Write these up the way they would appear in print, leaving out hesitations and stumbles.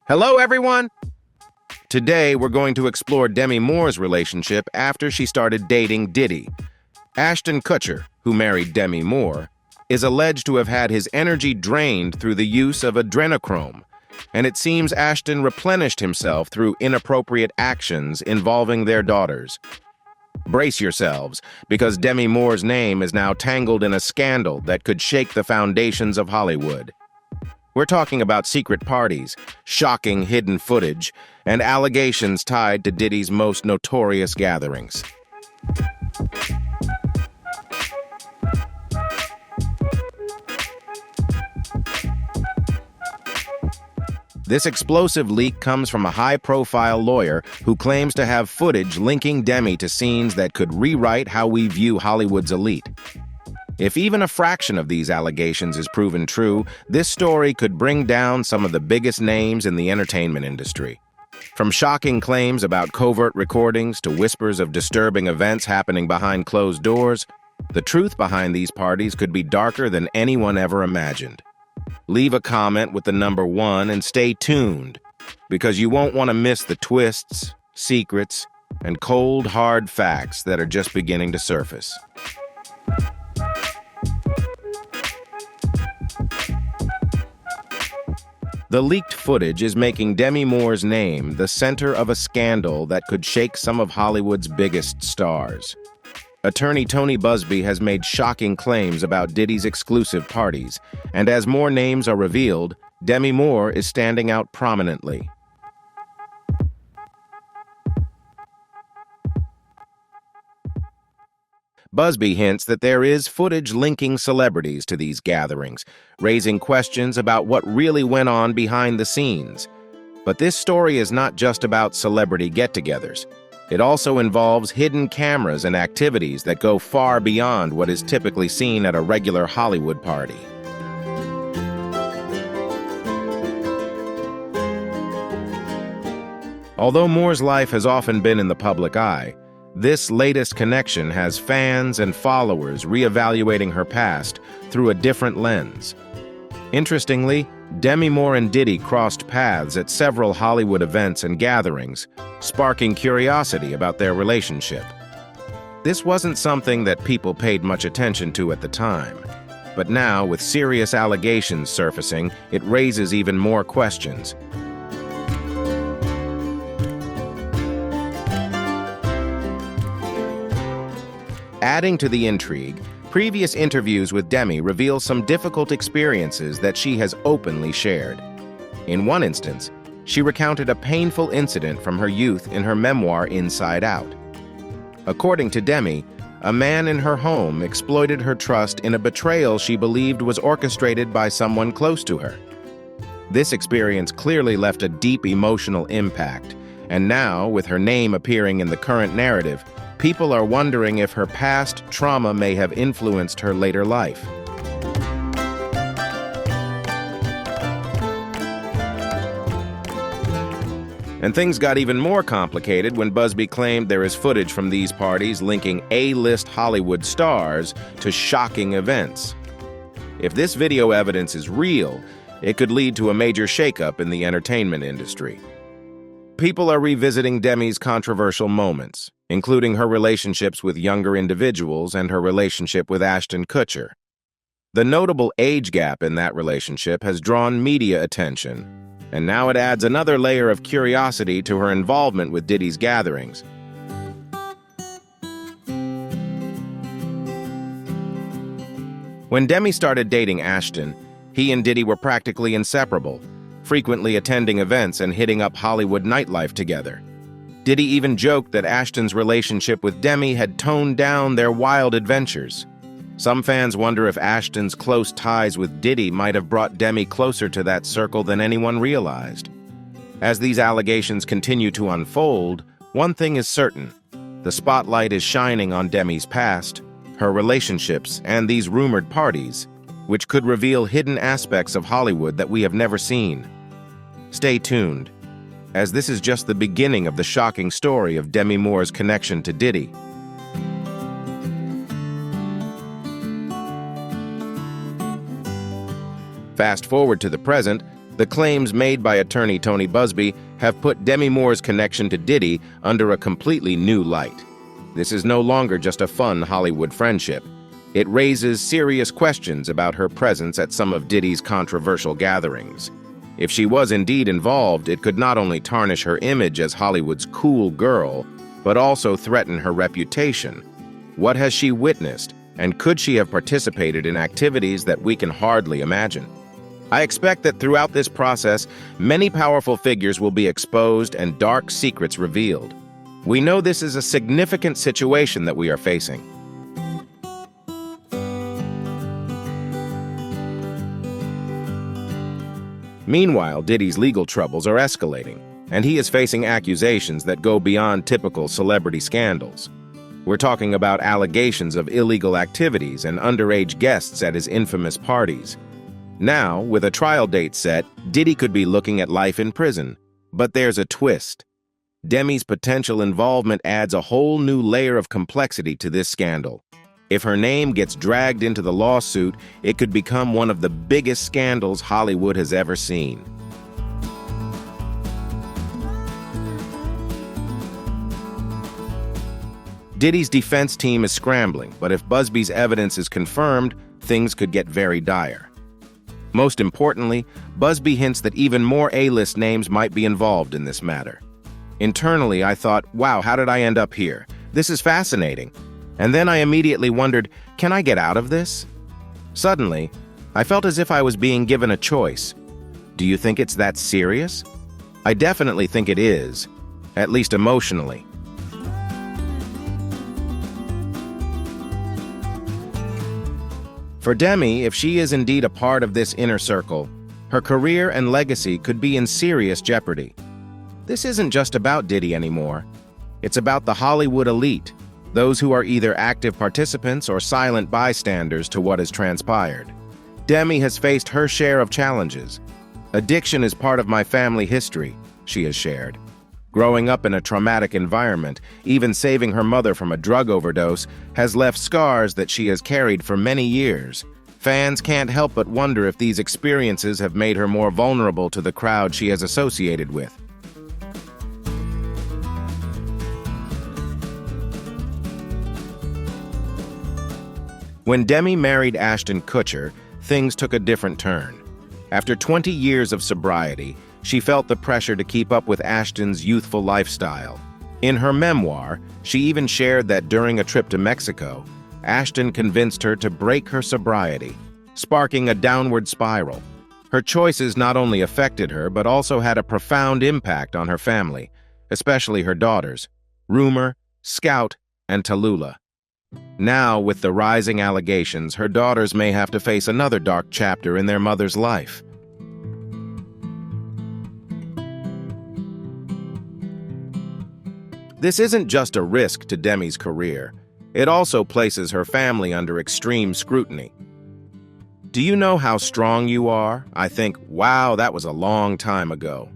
Hello, everyone! Today, we're going to explore Demi Moore's relationship after she started dating Diddy. Ashton Kutcher, who married Demi Moore, is alleged to have had his energy drained through the use of adrenochrome, and it seems Ashton replenished himself through inappropriate actions involving their daughters. Brace yourselves, because Demi Moore's name is now tangled in a scandal that could shake the foundations of Hollywood. We're talking about secret parties, shocking hidden footage, and allegations tied to Diddy's most notorious gatherings. This explosive leak comes from a high-profile lawyer who claims to have footage linking Demi to scenes that could rewrite how we view Hollywood's elite. If even a fraction of these allegations is proven true, this story could bring down some of the biggest names in the entertainment industry. From shocking claims about covert recordings to whispers of disturbing events happening behind closed doors, the truth behind these parties could be darker than anyone ever imagined. Leave a comment with the number 1 and stay tuned, because you won't want to miss the twists, secrets, and cold, hard facts that are just beginning to surface. The leaked footage is making Demi Moore's name the center of a scandal that could shake some of Hollywood's biggest stars. Attorney Tony Buzbee has made shocking claims about Diddy's exclusive parties, and as more names are revealed, Demi Moore is standing out prominently. Buzbee hints that there is footage linking celebrities to these gatherings, raising questions about what really went on behind the scenes. But this story is not just about celebrity get-togethers. It also involves hidden cameras and activities that go far beyond what is typically seen at a regular Hollywood party. Although Moore's life has often been in the public eye, this latest connection has fans and followers reevaluating her past through a different lens. Interestingly, Demi Moore and Diddy crossed paths at several Hollywood events and gatherings, sparking curiosity about their relationship. This wasn't something that people paid much attention to at the time, but now, with serious allegations surfacing, it raises even more questions. Adding to the intrigue, previous interviews with Demi reveal some difficult experiences that she has openly shared. In one instance, she recounted a painful incident from her youth in her memoir Inside Out. According to Demi, a man in her home exploited her trust in a betrayal she believed was orchestrated by someone close to her. This experience clearly left a deep emotional impact, and now, with her name appearing in the current narrative, people are wondering if her past trauma may have influenced her later life. And things got even more complicated when Buzbee claimed there is footage from these parties linking A-list Hollywood stars to shocking events. If this video evidence is real, it could lead to a major shakeup in the entertainment industry. People are revisiting Demi's controversial moments, including her relationships with younger individuals and her relationship with Ashton Kutcher. The notable age gap in that relationship has drawn media attention, and now it adds another layer of curiosity to her involvement with Diddy's gatherings. When Demi started dating Ashton, he and Diddy were practically inseparable, frequently attending events and hitting up Hollywood nightlife together. Diddy even joked that Ashton's relationship with Demi had toned down their wild adventures. Some fans wonder if Ashton's close ties with Diddy might have brought Demi closer to that circle than anyone realized. As these allegations continue to unfold, one thing is certain: the spotlight is shining on Demi's past, her relationships, and these rumored parties, which could reveal hidden aspects of Hollywood that we have never seen. Stay tuned, as this is just the beginning of the shocking story of Demi Moore's connection to Diddy. Fast forward to the present, The claims made by attorney Tony Busby have put Demi Moore's connection to Diddy under a completely new light. This is no longer just a fun Hollywood friendship. It raises serious questions about her presence at some of Diddy's controversial gatherings. If she was indeed involved, it could not only tarnish her image as Hollywood's cool girl, but also threaten her reputation. What has she witnessed, and could she have participated in activities that we can hardly imagine? I expect that throughout this process, many powerful figures will be exposed and dark secrets revealed. We know this is a significant situation that we are facing. Meanwhile, Diddy's legal troubles are escalating, and he is facing accusations that go beyond typical celebrity scandals. We're talking about allegations of illegal activities and underage guests at his infamous parties. Now, with a trial date set, Diddy could be looking at life in prison. But there's a twist. Demi's potential involvement adds a whole new layer of complexity to this scandal. If her name gets dragged into the lawsuit, it could become one of the biggest scandals Hollywood has ever seen. Diddy's defense team is scrambling, but if Busby's evidence is confirmed, things could get very dire. Most importantly, Busby hints that even more A-list names might be involved in this matter. Internally, I thought, wow, how did I end up here? This is fascinating. And then I immediately wondered, can I get out of this? Suddenly, I felt as if I was being given a choice. Do you think it's that serious? I definitely think it is, at least emotionally. For Demi, if she is indeed a part of this inner circle, her career and legacy could be in serious jeopardy. This isn't just about Diddy anymore. It's about the Hollywood elite, those who are either active participants or silent bystanders to what has transpired. Demi has faced her share of challenges. Addiction is part of my family history, she has shared. Growing up in a traumatic environment, even saving her mother from a drug overdose, has left scars that she has carried for many years. Fans can't help but wonder if these experiences have made her more vulnerable to the crowd she has associated with. When Demi married Ashton Kutcher, things took a different turn. After 20 years of sobriety, she felt the pressure to keep up with Ashton's youthful lifestyle. In her memoir, she even shared that during a trip to Mexico, Ashton convinced her to break her sobriety, sparking a downward spiral. Her choices not only affected her, but also had a profound impact on her family, especially her daughters, Rumor, Scout, and Tallulah. Now, with the rising allegations, her daughters may have to face another dark chapter in their mother's life. This isn't just a risk to Demi's career. It also places her family under extreme scrutiny. Do you know how strong you are? I think, wow, that was a long time ago.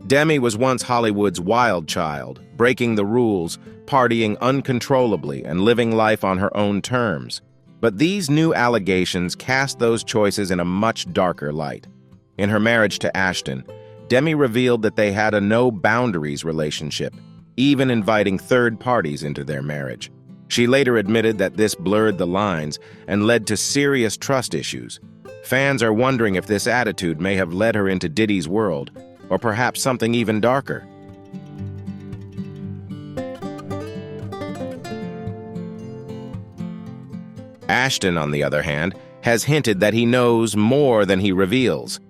Demi was once Hollywood's wild child, breaking the rules, partying uncontrollably, and living life on her own terms. But these new allegations cast those choices in a much darker light. In her marriage to Ashton, Demi revealed that they had a no-boundaries relationship, even inviting third parties into their marriage. She later admitted that this blurred the lines and led to serious trust issues. Fans are wondering if this attitude may have led her into Diddy's world, or perhaps something even darker. Ashton, on the other hand, has hinted that he knows more than he reveals.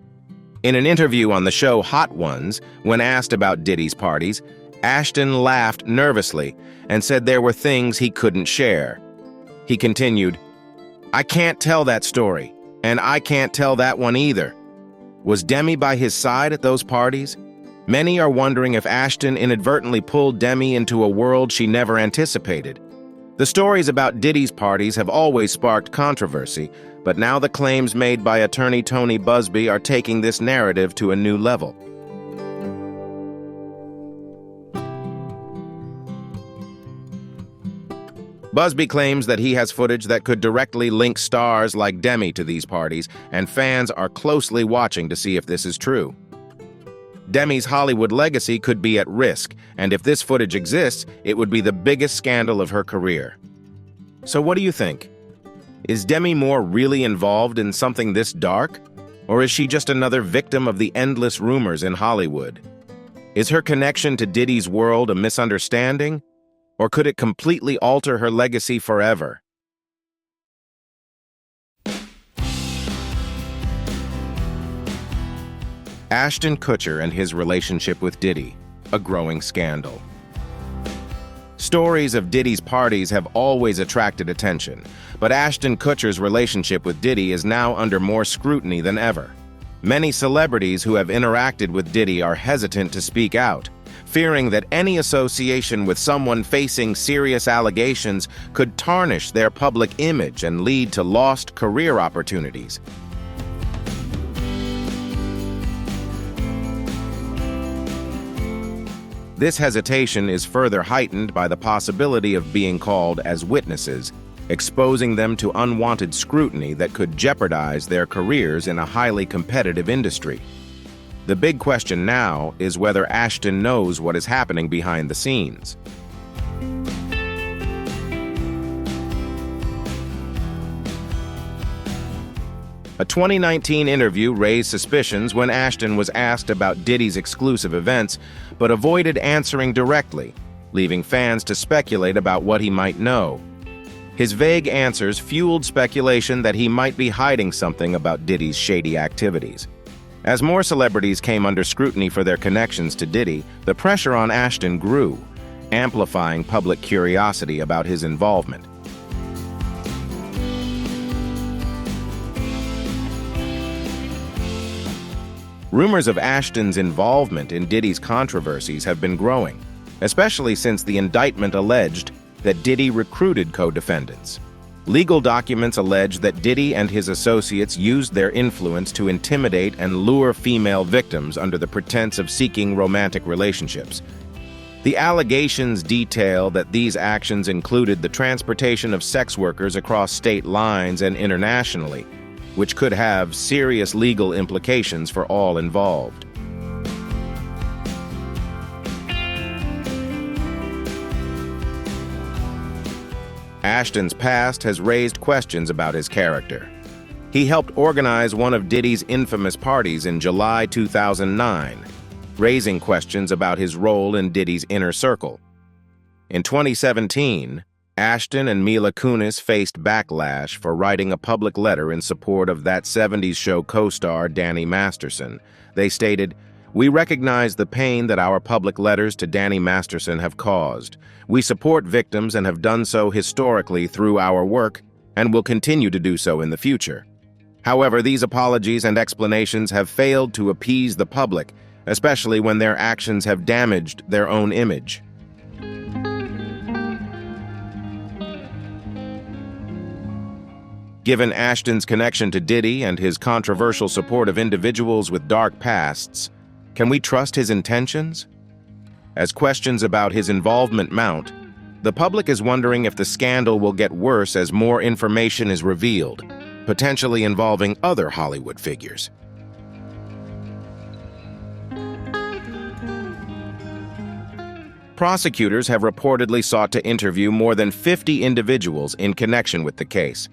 In an interview on the show Hot Ones, when asked about Diddy's parties, Ashton laughed nervously and said there were things he couldn't share. He continued, "I can't tell that story, and I can't tell that one either." Was Demi by his side at those parties? Many are wondering if Ashton inadvertently pulled Demi into a world she never anticipated. The stories about Diddy's parties have always sparked controversy, but now the claims made by attorney Tony Busby are taking this narrative to a new level. Busby claims that he has footage that could directly link stars like Demi to these parties, and fans are closely watching to see if this is true. Demi's Hollywood legacy could be at risk, and if this footage exists, it would be the biggest scandal of her career. So what do you think? Is Demi Moore really involved in something this dark? Or is she just another victim of the endless rumors in Hollywood? Is her connection to Diddy's world a misunderstanding? Or could it completely alter her legacy forever? Ashton Kutcher and his relationship with Diddy, a growing scandal. Stories of Diddy's parties have always attracted attention, but Ashton Kutcher's relationship with Diddy is now under more scrutiny than ever. Many celebrities who have interacted with Diddy are hesitant to speak out, fearing that any association with someone facing serious allegations could tarnish their public image and lead to lost career opportunities. This hesitation is further heightened by the possibility of being called as witnesses, exposing them to unwanted scrutiny that could jeopardize their careers in a highly competitive industry. The big question now is whether Ashton knows what is happening behind the scenes. A 2019 interview raised suspicions when Ashton was asked about Diddy's exclusive events, but avoided answering directly, leaving fans to speculate about what he might know. His vague answers fueled speculation that he might be hiding something about Diddy's shady activities. As more celebrities came under scrutiny for their connections to Diddy, the pressure on Ashton grew, amplifying public curiosity about his involvement. Rumors of Ashton's involvement in Diddy's controversies have been growing, especially since the indictment alleged that Diddy recruited co-defendants. Legal documents allege that Diddy and his associates used their influence to intimidate and lure female victims under the pretense of seeking romantic relationships. The allegations detail that these actions included the transportation of sex workers across state lines and internationally, which could have serious legal implications for all involved. Ashton's past has raised questions about his character. He helped organize one of Diddy's infamous parties in July 2009, raising questions about his role in Diddy's inner circle. In 2017, Ashton and Mila Kunis faced backlash for writing a public letter in support of that 70s show co-star Danny Masterson. They stated, "We recognize the pain that our public letters to Danny Masterson have caused. We support victims and have done so historically through our work and will continue to do so in the future. However, these apologies and explanations have failed to appease the public, especially when their actions have damaged their own image." Given Ashton's connection to Diddy and his controversial support of individuals with dark pasts, can we trust his intentions? As questions about his involvement mount, the public is wondering if the scandal will get worse as more information is revealed, potentially involving other Hollywood figures. Prosecutors have reportedly sought to interview more than 50 individuals in connection with the case.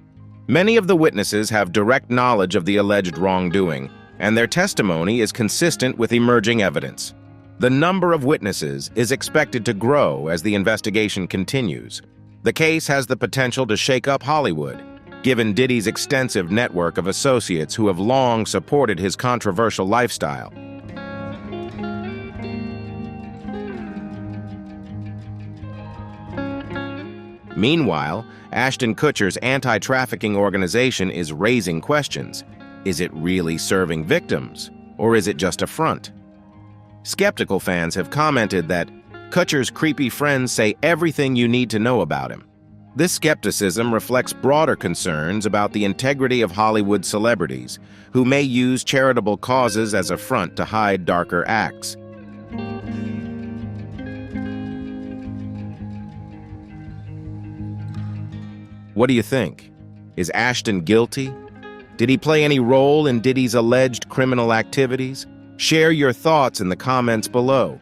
Many of the witnesses have direct knowledge of the alleged wrongdoing, and their testimony is consistent with emerging evidence. The number of witnesses is expected to grow as the investigation continues. The case has the potential to shake up Hollywood, given Diddy's extensive network of associates who have long supported his controversial lifestyle. Meanwhile, Ashton Kutcher's anti-trafficking organization is raising questions. Is it really serving victims, or is it just a front? Skeptical fans have commented that Kutcher's creepy friends say everything you need to know about him. This skepticism reflects broader concerns about the integrity of Hollywood celebrities, who may use charitable causes as a front to hide darker acts. What do you think? Is Ashton guilty? Did he play any role in Diddy's alleged criminal activities? Share your thoughts in the comments below.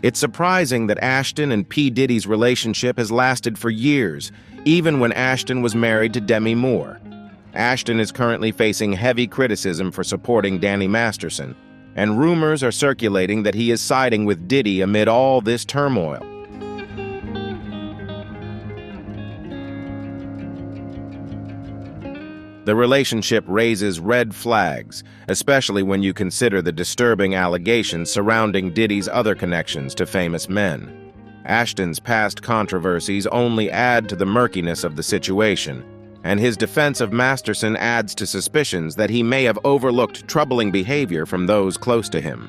It's surprising that Ashton and P. Diddy's relationship has lasted for years, even when Ashton was married to Demi Moore. Ashton is currently facing heavy criticism for supporting Danny Masterson, and rumors are circulating that he is siding with Diddy amid all this turmoil. The relationship raises red flags, especially when you consider the disturbing allegations surrounding Diddy's other connections to famous men. Ashton's past controversies only add to the murkiness of the situation, and his defense of Masterson adds to suspicions that he may have overlooked troubling behavior from those close to him.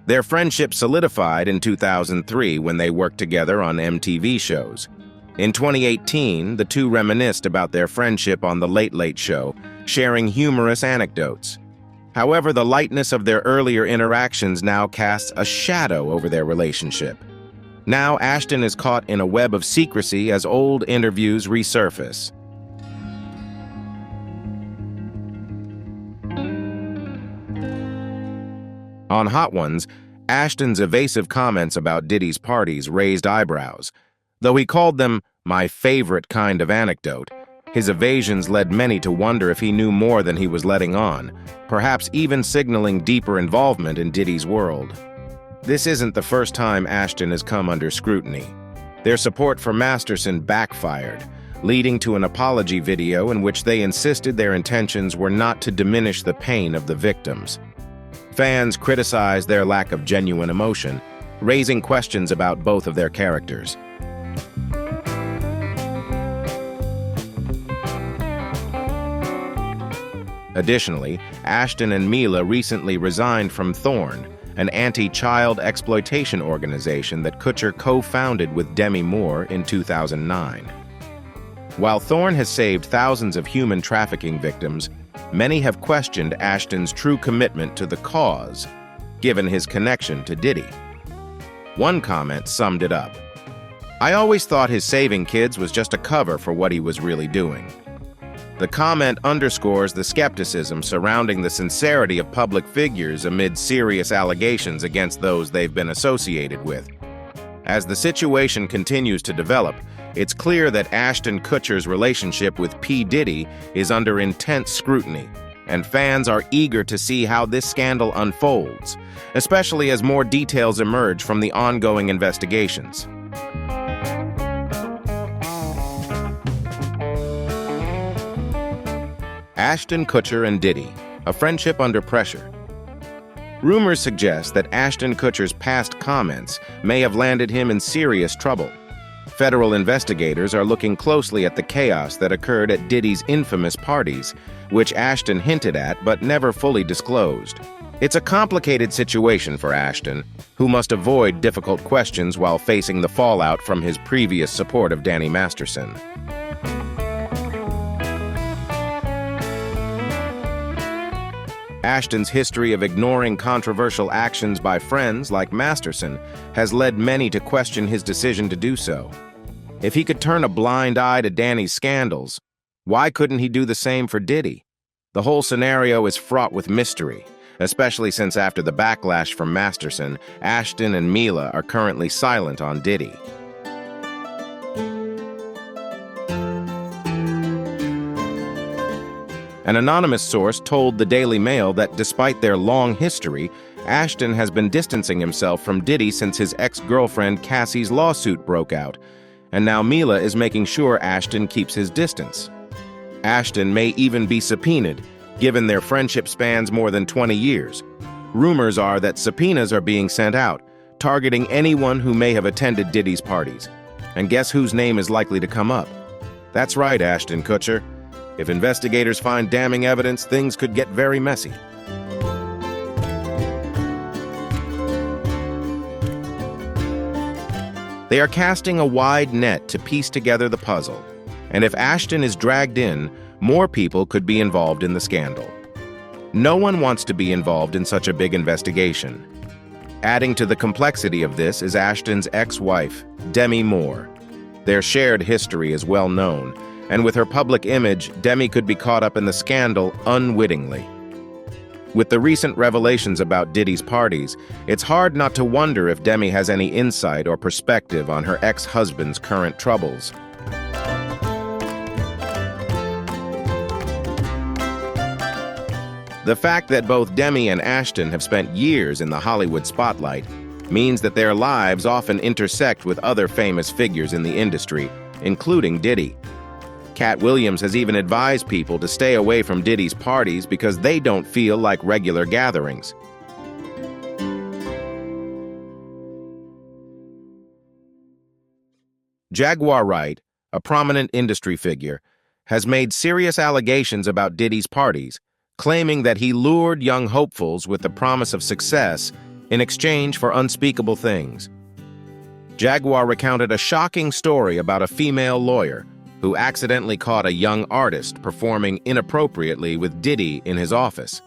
Their friendship solidified in 2003 when they worked together on MTV shows. In 2018, the two reminisced about their friendship on The Late Late Show, sharing humorous anecdotes. However, the lightness of their earlier interactions now casts a shadow over their relationship. Now, Ashton is caught in a web of secrecy as old interviews resurface. On Hot Ones, Ashton's evasive comments about Diddy's parties raised eyebrows. Though he called them "my favorite kind of anecdote," his evasions led many to wonder if he knew more than he was letting on, perhaps even signaling deeper involvement in Diddy's world. This isn't the first time Ashton has come under scrutiny. Their support for Masterson backfired, leading to an apology video in which they insisted their intentions were not to diminish the pain of the victims. Fans criticized their lack of genuine emotion, raising questions about both of their characters. Additionally, Ashton and Mila recently resigned from Thorn, an anti-child exploitation organization that Kutcher co-founded with Demi Moore in 2009. While Thorn has saved thousands of human trafficking victims, many have questioned Ashton's true commitment to the cause, given his connection to Diddy. One comment summed it up. "I always thought his saving kids was just a cover for what he was really doing." The comment underscores the skepticism surrounding the sincerity of public figures amid serious allegations against those they've been associated with. As the situation continues to develop, it's clear that Ashton Kutcher's relationship with P. Diddy is under intense scrutiny, and fans are eager to see how this scandal unfolds, especially as more details emerge from the ongoing investigations. Ashton Kutcher and Diddy, a friendship under pressure. Rumors suggest that Ashton Kutcher's past comments may have landed him in serious trouble. Federal investigators are looking closely at the chaos that occurred at Diddy's infamous parties, which Ashton hinted at but never fully disclosed. It's a complicated situation for Ashton, who must avoid difficult questions while facing the fallout from his previous support of Danny Masterson. Ashton's history of ignoring controversial actions by friends like Masterson has led many to question his decision to do so. If he could turn a blind eye to Danny's scandals, why couldn't he do the same for Diddy? The whole scenario is fraught with mystery, especially since after the backlash from Masterson, Ashton and Mila are currently silent on Diddy. An anonymous source told the Daily Mail that despite their long history, Ashton has been distancing himself from Diddy since his ex-girlfriend Cassie's lawsuit broke out, and now Mila is making sure Ashton keeps his distance. Ashton may even be subpoenaed, given their friendship spans more than 20 years. Rumors are that subpoenas are being sent out, targeting anyone who may have attended Diddy's parties. And guess whose name is likely to come up? That's right, Ashton Kutcher. If investigators find damning evidence, things could get very messy. They are casting a wide net to piece together the puzzle, and if Ashton is dragged in, more people could be involved in the scandal. No one wants to be involved in such a big investigation. Adding to the complexity of this is Ashton's ex-wife, Demi Moore. Their shared history is well known, and with her public image, Demi could be caught up in the scandal unwittingly. With the recent revelations about Diddy's parties, it's hard not to wonder if Demi has any insight or perspective on her ex-husband's current troubles. The fact that both Demi and Ashton have spent years in the Hollywood spotlight means that their lives often intersect with other famous figures in the industry, including Diddy. Cat Williams has even advised people to stay away from Diddy's parties because they don't feel like regular gatherings. Jaguar Wright, a prominent industry figure, has made serious allegations about Diddy's parties, claiming that he lured young hopefuls with the promise of success in exchange for unspeakable things. Jaguar recounted a shocking story about a female lawyer who accidentally caught a young artist performing inappropriately with Diddy in his office.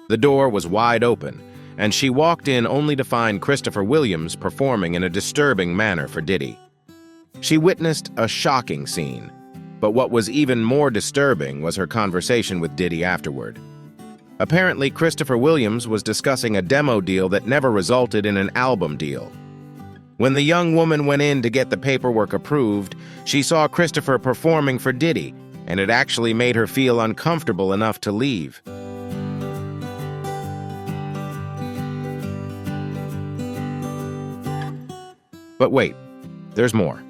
The door was wide open, and she walked in only to find Christopher Williams performing in a disturbing manner for Diddy. She witnessed a shocking scene, but what was even more disturbing was her conversation with Diddy afterward. Apparently, Christopher Williams was discussing a demo deal that never resulted in an album deal. When the young woman went in to get the paperwork approved, she saw Christopher performing for Diddy, and it actually made her feel uncomfortable enough to leave. But wait, there's more.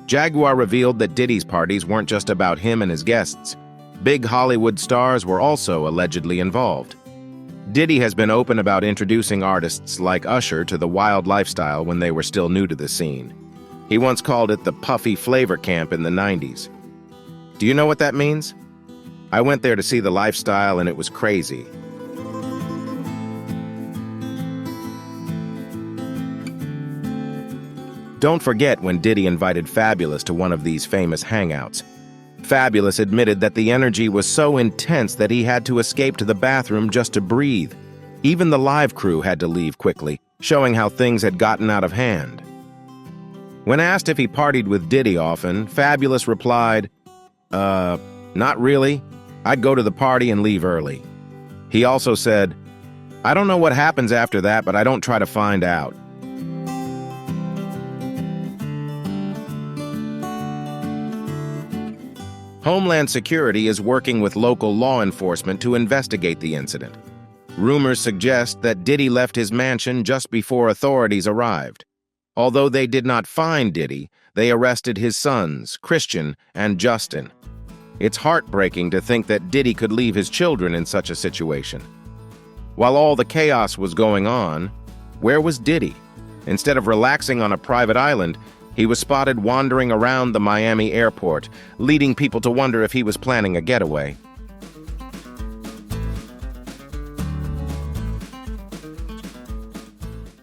Jaguar revealed that Diddy's parties weren't just about him and his guests. Big Hollywood stars were also allegedly involved. Diddy has been open about introducing artists like Usher to the wild lifestyle when they were still new to the scene. He once called it the puffy flavor camp in the 90s. Do you know what that means? I went there to see the lifestyle and it was crazy. Don't forget when Diddy invited Fabulous to one of these famous hangouts. Fabulous admitted that the energy was so intense that he had to escape to the bathroom just to breathe. Even the live crew had to leave quickly, showing how things had gotten out of hand. When asked if he partied with Diddy often, Fabulous replied, not really. I'd go to the party and leave early. He also said, I don't know what happens after that, but I don't try to find out. Homeland Security is working with local law enforcement to investigate the incident. Rumors suggest that Diddy left his mansion just before authorities arrived. Although they did not find Diddy, they arrested his sons, Christian and Justin. It's heartbreaking to think that Diddy could leave his children in such a situation. While all the chaos was going on, where was Diddy? Instead of relaxing on a private island, he was spotted wandering around the Miami airport, leading people to wonder if he was planning a getaway.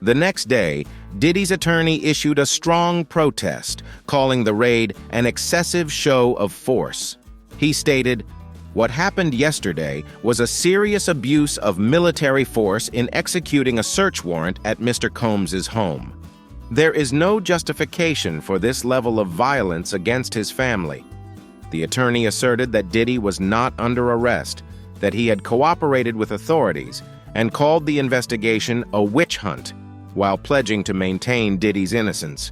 The next day, Diddy's attorney issued a strong protest, calling the raid an excessive show of force. He stated, "What happened yesterday was a serious abuse of military force in executing a search warrant at Mr. Combs's home. There is no justification for this level of violence against his family." The attorney asserted that Diddy was not under arrest, that he had cooperated with authorities, and called the investigation a witch hunt, while pledging to maintain Diddy's innocence.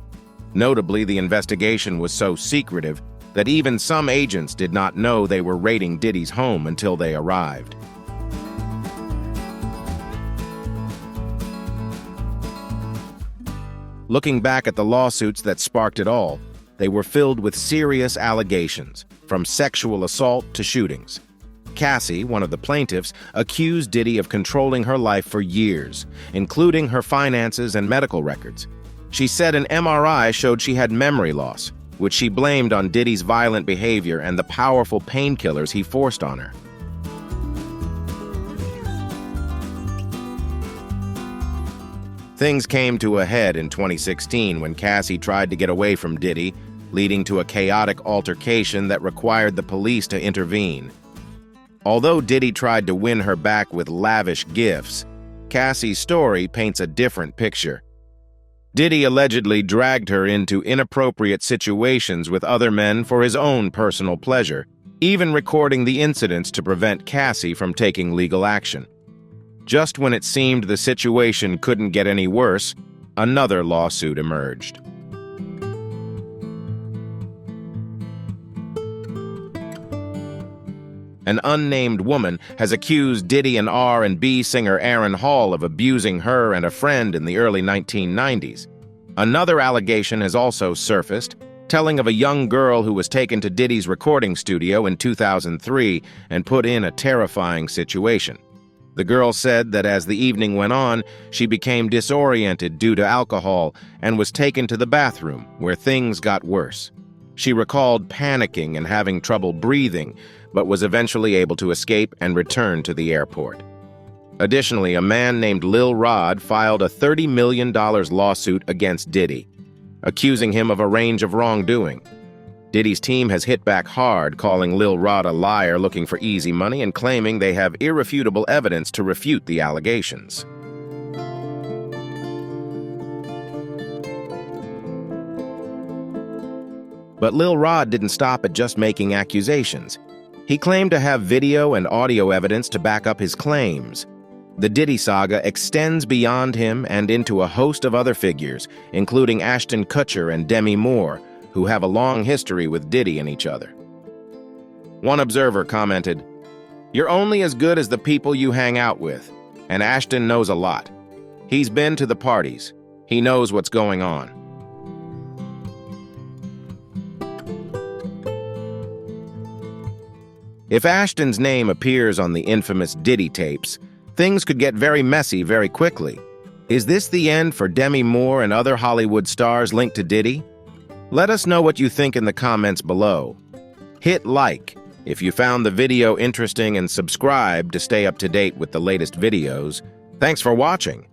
Notably, the investigation was so secretive that even some agents did not know they were raiding Diddy's home until they arrived. Looking back at the lawsuits that sparked it all, they were filled with serious allegations, from sexual assault to shootings. Cassie, one of the plaintiffs, accused Diddy of controlling her life for years, including her finances and medical records. She said an MRI showed she had memory loss, which she blamed on Diddy's violent behavior and the powerful painkillers he forced on her. Things came to a head in 2016 when Cassie tried to get away from Diddy, leading to a chaotic altercation that required the police to intervene. Although Diddy tried to win her back with lavish gifts, Cassie's story paints a different picture. Diddy allegedly dragged her into inappropriate situations with other men for his own personal pleasure, even recording the incidents to prevent Cassie from taking legal action. Just when it seemed the situation couldn't get any worse, another lawsuit emerged. An unnamed woman has accused Diddy and R&B singer Aaron Hall of abusing her and a friend in the early 1990s. Another allegation has also surfaced, telling of a young girl who was taken to Diddy's recording studio in 2003 and put in a terrifying situation. The girl said that as the evening went on, she became disoriented due to alcohol and was taken to the bathroom, where things got worse. She recalled panicking and having trouble breathing, but was eventually able to escape and return to the airport. Additionally, a man named Lil Rod filed a $30 million lawsuit against Diddy, accusing him of a range of wrongdoing. Diddy's team has hit back hard, calling Lil Rod a liar looking for easy money and claiming they have irrefutable evidence to refute the allegations. But Lil Rod didn't stop at just making accusations. He claimed to have video and audio evidence to back up his claims. The Diddy saga extends beyond him and into a host of other figures, including Ashton Kutcher and Demi Moore, who have a long history with Diddy and each other. One observer commented, "You're only as good as the people you hang out with, and Ashton knows a lot. He's been to the parties. He knows what's going on." If Ashton's name appears on the infamous Diddy tapes, things could get very messy very quickly. Is this the end for Demi Moore and other Hollywood stars linked to Diddy? Let us know what you think in the comments below. Hit like if you found the video interesting and subscribe to stay up to date with the latest videos. Thanks for watching.